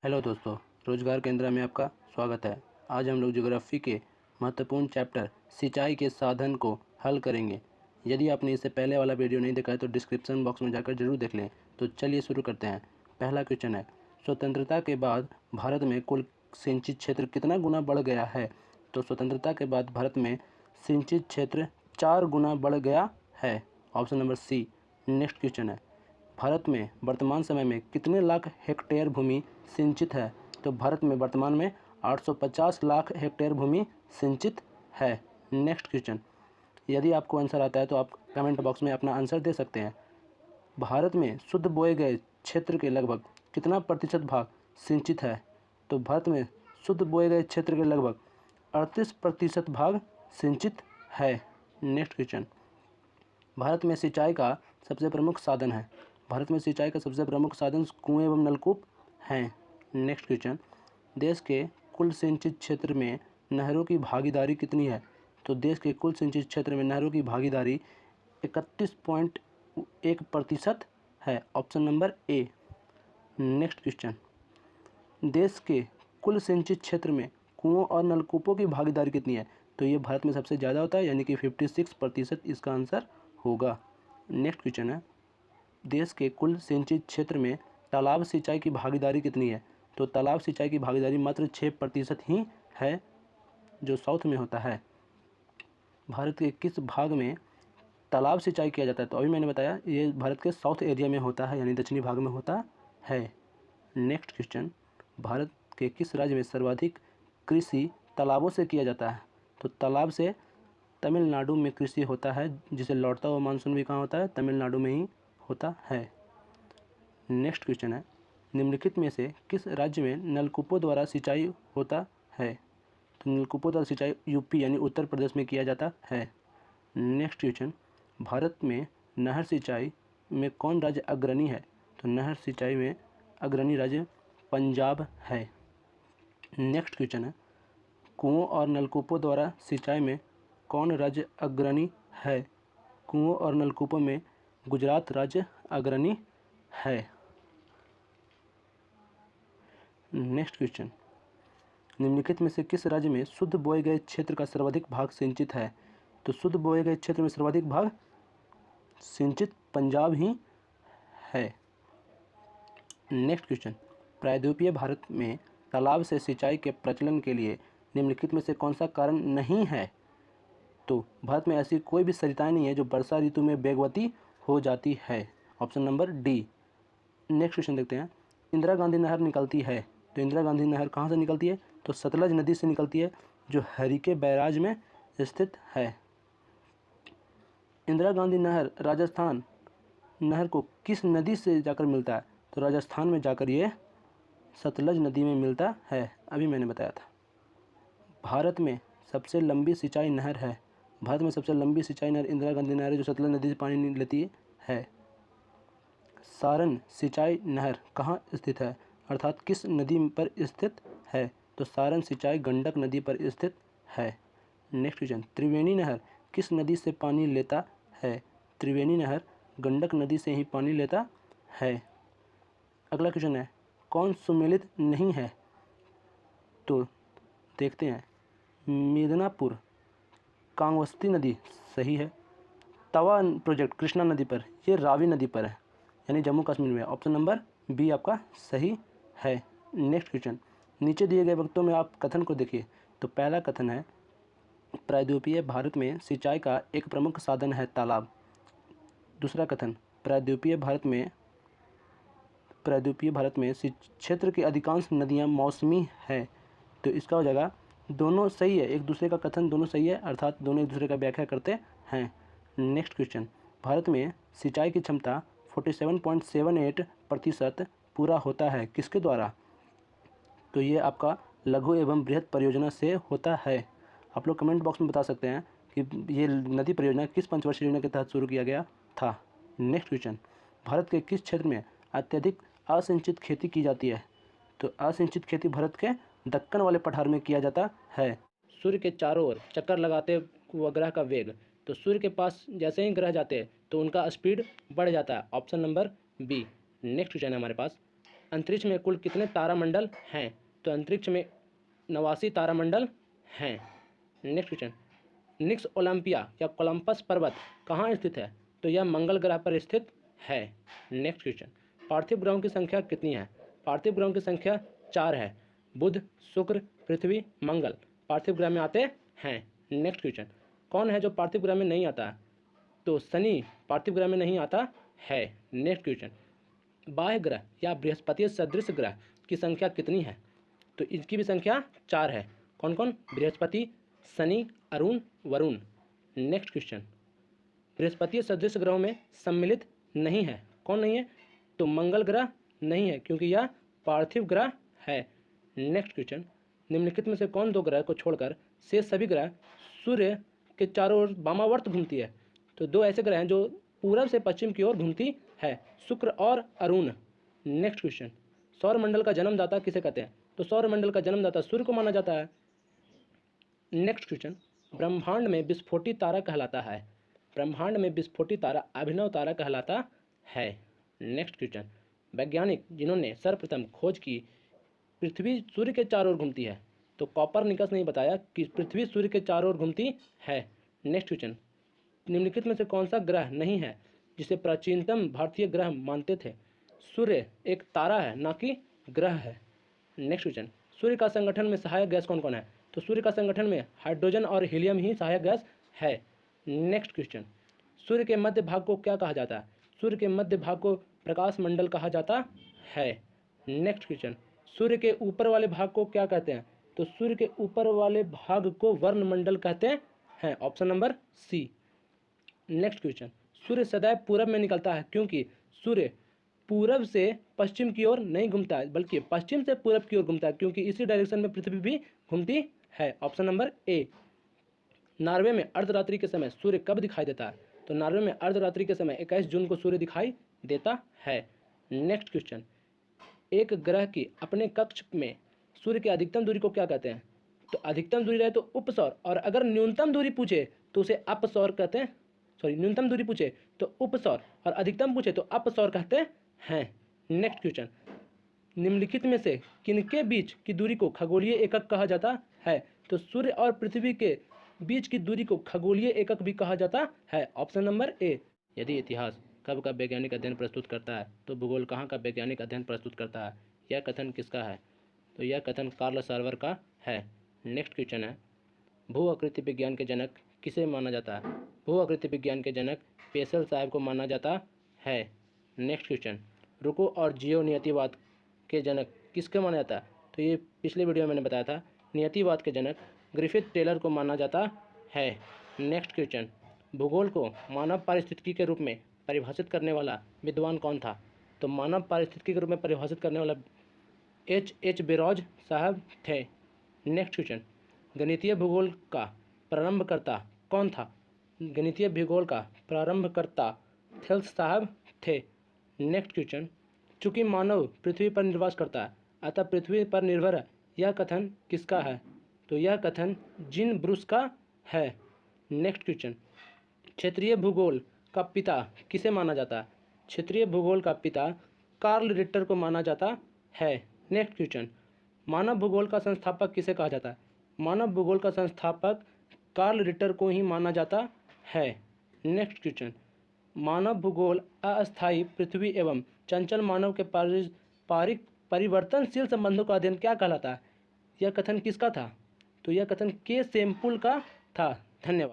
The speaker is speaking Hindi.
हेलो दोस्तों, रोजगार केंद्र में आपका स्वागत है। आज हम लोग ज्योग्राफी के महत्वपूर्ण चैप्टर सिंचाई के साधन को हल करेंगे। यदि आपने इससे पहले वाला वीडियो नहीं देखा है तो डिस्क्रिप्शन बॉक्स में जाकर जरूर देख लें। तो चलिए शुरू करते हैं। पहला क्वेश्चन है, स्वतंत्रता के बाद भारत में कुल सिंचित क्षेत्र कितना गुना बढ़ गया है? तो स्वतंत्रता के बाद भारत में सिंचित क्षेत्र 4 गुना बढ़ गया है। Option number C. Next question है, भारत में वर्तमान समय में कितने लाख हेक्टेयर भूमि सिंचित है? तो भारत में वर्तमान में 850 लाख हेक्टेयर भूमि सिंचित है। नेक्स्ट क्वेश्चन, यदि आपको आंसर आता है तो आप कमेंट बॉक्स में अपना आंसर दे सकते हैं। भारत में शुद्ध बोए गए क्षेत्र के लगभग कितना प्रतिशत भाग सिंचित है? तो भारत में शुद्ध बोए गए क्षेत्र के लगभग 38% भाग सिंचित है। नेक्स्ट क्वेश्चन, भारत में सिंचाई का सबसे प्रमुख साधन है। भारत में सिंचाई का सबसे प्रमुख साधन कुएं एवं नलकूप हैं। नेक्स्ट क्वेश्चन, देश के कुल सिंचित क्षेत्र में नहरों की भागीदारी कितनी है? तो देश के कुल सिंचित क्षेत्र में नहरों की भागीदारी 31.1% है। Option number A. Next question, देश के कुल सिंचित क्षेत्र में कुओं और नलकूपों की भागीदारी कितनी है? तो ये भारत में सबसे ज़्यादा होता है, यानी कि 56% इसका आंसर होगा। नेक्स्ट क्वेश्चन है, देश के कुल सिंचित क्षेत्र में तालाब सिंचाई की भागीदारी कितनी है? तो तालाब सिंचाई की भागीदारी मात्र 6% ही है, जो साउथ में होता है। भारत के किस भाग में तालाब सिंचाई किया जाता है? तो अभी मैंने बताया ये भारत के साउथ एरिया में होता है, यानी दक्षिणी भाग में होता है। नेक्स्ट क्वेश्चन, भारत के किस राज्य में सर्वाधिक कृषि तालाबों से किया जाता है? तो तालाब से तमिलनाडु में कृषि होता है, जिसे लौटता हुआ मानसून भी कहाँ होता है? तमिलनाडु में ही होता है। नेक्स्ट क्वेश्चन है, निम्नलिखित में से किस राज्य में नलकूपों द्वारा सिंचाई होता है? तो नलकूपों द्वारा सिंचाई यूपी यानी उत्तर प्रदेश में किया जाता है। नेक्स्ट क्वेश्चन, भारत में नहर सिंचाई में कौन राज्य अग्रणी है? तो नहर सिंचाई में अग्रणी राज्य पंजाब है। नेक्स्ट क्वेश्चन है, कुओं और नलकूपों द्वारा सिंचाई में कौन राज्य अग्रणी है? कुओं और नलकूपों में गुजरात राज्य अग्रणी है। नेक्स्ट क्वेश्चन, निम्नलिखित में से किस राज्य में शुद्ध बोए गए क्षेत्र का सर्वाधिक भाग सिंचित है? तो शुद्ध बोए गए क्षेत्र में सर्वाधिक भाग सिंचित पंजाब ही है। नेक्स्ट क्वेश्चन, प्रायद्वीपीय भारत में तालाब से सिंचाई के प्रचलन के लिए निम्नलिखित में से कौन सा कारण नहीं है? तो भारत में ऐसी कोई भी सरिताएं नहीं है जो वर्षा ऋतु में वेगवती हो जाती है। Option number D. Next question देखते हैं, इंदिरा गांधी नहर निकलती है, तो इंदिरा गांधी नहर कहाँ से निकलती है? तो सतलज नदी से निकलती है, जो हरिके बैराज में स्थित है। इंदिरा गांधी नहर राजस्थान नहर को किस नदी से जाकर मिलता है? तो राजस्थान में जाकर ये सतलज नदी में मिलता है, अभी मैंने बताया था। भारत में सबसे लंबी सिंचाई नहर है। भारत में सबसे लंबी सिंचाई नहर इंदिरा गांधी नहर है, जो सतलज नदी से पानी लेती है। सारण सिंचाई नहर कहाँ स्थित है, अर्थात किस नदी पर स्थित है? तो सारण सिंचाई गंडक नदी पर स्थित है। नेक्स्ट क्वेश्चन, त्रिवेणी नहर किस नदी से पानी लेता है? त्रिवेणी नहर गंडक नदी से ही पानी लेता है। अगला क्वेश्चन है, कौन सुमेलित नहीं है? तो देखते हैं, मिदनापुर कांगवस्ती नदी सही है। तवा प्रोजेक्ट कृष्णा नदी पर, ये रावी नदी पर है, यानी जम्मू कश्मीर में। ऑप्शन नंबर बी आपका सही है। नेक्स्ट क्वेश्चन, नीचे दिए गए वक्तों में आप कथन को देखिए। तो पहला कथन है, प्रायद्वीपीय भारत में सिंचाई का एक प्रमुख साधन है तालाब। दूसरा कथन, प्रायद्वीपीय भारत में क्षेत्र की अधिकांश नदियाँ मौसमी हैं। तो इसका हो जाएगा, दोनों सही है, एक दूसरे का कथन दोनों सही है, अर्थात दोनों एक दूसरे का व्याख्या करते हैं। नेक्स्ट क्वेश्चन, भारत में सिंचाई की क्षमता 47.78% पूरा होता है किसके द्वारा? तो ये आपका लघु एवं बृहद परियोजना से होता है। आप लोग कमेंट बॉक्स में बता सकते हैं कि ये नदी परियोजना किस पंचवर्षीय योजना के तहत शुरू किया गया था। नेक्स्ट क्वेश्चन, भारत के किस क्षेत्र में अत्यधिक असिंचित खेती की जाती है? तो असिंचित खेती भारत के दक्कन वाले पठार में किया जाता है। सूर्य के चारों ओर चक्कर लगाते हुए ग्रह का वेग, तो सूर्य के पास जैसे ही ग्रह जाते हैं तो उनका स्पीड बढ़ जाता है। Option number B. Next question है हमारे पास, अंतरिक्ष में कुल कितने तारामंडल हैं? तो अंतरिक्ष में 89 तारामंडल हैं। नेक्स्ट क्वेश्चन, निक्स ओलंपिया या कोलंबस पर्वत कहाँ स्थित है? तो यह मंगल ग्रह पर स्थित है। नेक्स्ट क्वेश्चन, पार्थिव ग्रहों की संख्या कितनी है? पार्थिव ग्रहों की संख्या 4 है। बुध, शुक्र, पृथ्वी, मंगल पार्थिव ग्रह में आते हैं। नेक्स्ट क्वेश्चन, कौन है जो पार्थिव ग्रह में नहीं आता? तो शनि पार्थिव ग्रह में नहीं आता है। नेक्स्ट क्वेश्चन, बाह्य ग्रह या बृहस्पति सदृश ग्रह की संख्या कितनी है? तो इसकी भी संख्या 4 है। कौन कौन? बृहस्पति, शनि, अरुण, वरुण। नेक्स्ट क्वेश्चन, बृहस्पति सदृश ग्रहों में सम्मिलित नहीं है। कौन नहीं है? तो मंगल ग्रह नहीं है, क्योंकि यह पार्थिव ग्रह है। नेक्स्ट क्वेश्चन, निम्नलिखित में से कौन 2 ग्रह को छोड़कर शेष सभी ग्रह सूर्य के चारों ओर वामावर्त घूमती है? तो 2 ऐसे ग्रह हैं जो पूरब से पश्चिम की ओर घूमती है, शुक्र और अरुण। नेक्स्ट क्वेश्चन, सौरमंडल का जन्मदाता किसे कहते हैं? तो सौरमंडल का जन्मदाता सूर्य को माना जाता है। नेक्स्ट क्वेश्चन, ब्रह्मांड में विस्फोटी तारा कहलाता है। ब्रह्मांड में विस्फोटी तारा अभिनव तारा कहलाता है। नेक्स्ट क्वेश्चन, वैज्ञानिक जिन्होंने सर्वप्रथम खोज की पृथ्वी सूर्य के चारों ओर घूमती है, तो कॉपरनिकस ने बताया कि पृथ्वी सूर्य के चारों ओर घूमती है। नेक्स्ट क्वेश्चन, निम्नलिखित में से कौन सा ग्रह नहीं है जिसे प्राचीनतम भारतीय ग्रह मानते थे? सूर्य एक तारा है, ना कि ग्रह है। नेक्स्ट क्वेश्चन, सूर्य का संगठन में सहायक गैस कौन कौन है? तो सूर्य का संगठन में हाइड्रोजन और हीलियम ही सहायक गैस है। नेक्स्ट क्वेश्चन, सूर्य के मध्य भाग को क्या कहा जाता है? सूर्य के मध्य भाग को प्रकाश मंडल कहा जाता है। नेक्स्ट क्वेश्चन, सूर्य के ऊपर वाले भाग को क्या कहते हैं? तो सूर्य के ऊपर वाले भाग को वर्णमंडल कहते हैं। Option number C. Next question, सूर्य सदैव पूरब में निकलता है क्योंकि सूर्य पूरब से पश्चिम की ओर नहीं घूमता है, बल्कि पश्चिम से पूरब की ओर घूमता है, क्योंकि इसी डायरेक्शन में पृथ्वी भी घूमती है। Option number A. नॉर्वे में अर्धरात्रि के समय सूर्य कब दिखाई देता है? तो नॉर्वे में अर्धरात्रि के समय 21 जून को सूर्य दिखाई देता है। नेक्स्ट क्वेश्चन, एक ग्रह की अपने कक्ष में सूर्य की अधिकतम दूरी को क्या कहते हैं? तो अधिकतम दूरी रहे तो उपसौर, और अगर न्यूनतम दूरी पूछे तो उसे अपसौर कहते हैं। सॉरी, न्यूनतम दूरी पूछे तो उपसौर और अधिकतम पूछे तो अपसौर कहते हैं। नेक्स्ट क्वेश्चन, निम्नलिखित में से किनके बीच की दूरी को खगोलीय एकक कहा जाता है? तो सूर्य और पृथ्वी के बीच की दूरी को खगोलीय एकक भी कहा जाता है। Option number A. यदि इतिहास कब का वैज्ञानिक अध्ययन प्रस्तुत करता है, तो भूगोल कहाँ का वैज्ञानिक अध्ययन प्रस्तुत करता है? यह कथन किसका है? तो यह कथन कार्ल सर्वर का है। नेक्स्ट क्वेश्चन है, भू आकृति विज्ञान के जनक किसे माना जाता है? भू आकृति विज्ञान के जनक पेशल साहब को माना जाता है। नेक्स्ट क्वेश्चन, रुको और जियो नियतिवाद के जनक किसके माना जाता है? तो ये पिछले वीडियो में मैंने बताया था, नियतिवाद के जनक ग्रिफिथ टेलर को माना जाता है। नेक्स्ट क्वेश्चन, भूगोल को मानव पारिस्थितिकी के रूप में परिभाषित करने वाला विद्वान कौन था? तो मानव पारिस्थितिकी के रूप में परिभाषित करने वाला H. बेरोज साहब थे। नेक्स्ट क्वेश्चन, गणितीय भूगोल का प्रारंभकर्ता कौन था? गणितीय भूगोल का प्रारंभकर्ता थेल्स साहब थे। नेक्स्ट क्वेश्चन, चूंकि मानव पृथ्वी पर निवास करता है अतः पृथ्वी पर निर्भर है, यह कथन किसका है? तो यह कथन जीन ब्रूस का है। नेक्स्ट क्वेश्चन, क्षेत्रीय भूगोल का पिता किसे माना जाता है? क्षेत्रीय भूगोल का पिता कार्ल रिटर को माना जाता है। नेक्स्ट क्वेश्चन, मानव भूगोल का संस्थापक किसे कहा जाता है? मानव भूगोल का संस्थापक कार्ल रिटर को ही माना जाता है। नेक्स्ट क्वेश्चन, मानव भूगोल अस्थायी पृथ्वी एवं चंचल मानव के परिवर्तनशील संबंधों का अध्ययन क्या कहलाता है? यह कथन किसका था? तो यह कथन के सेम्पुल का था। धन्यवाद।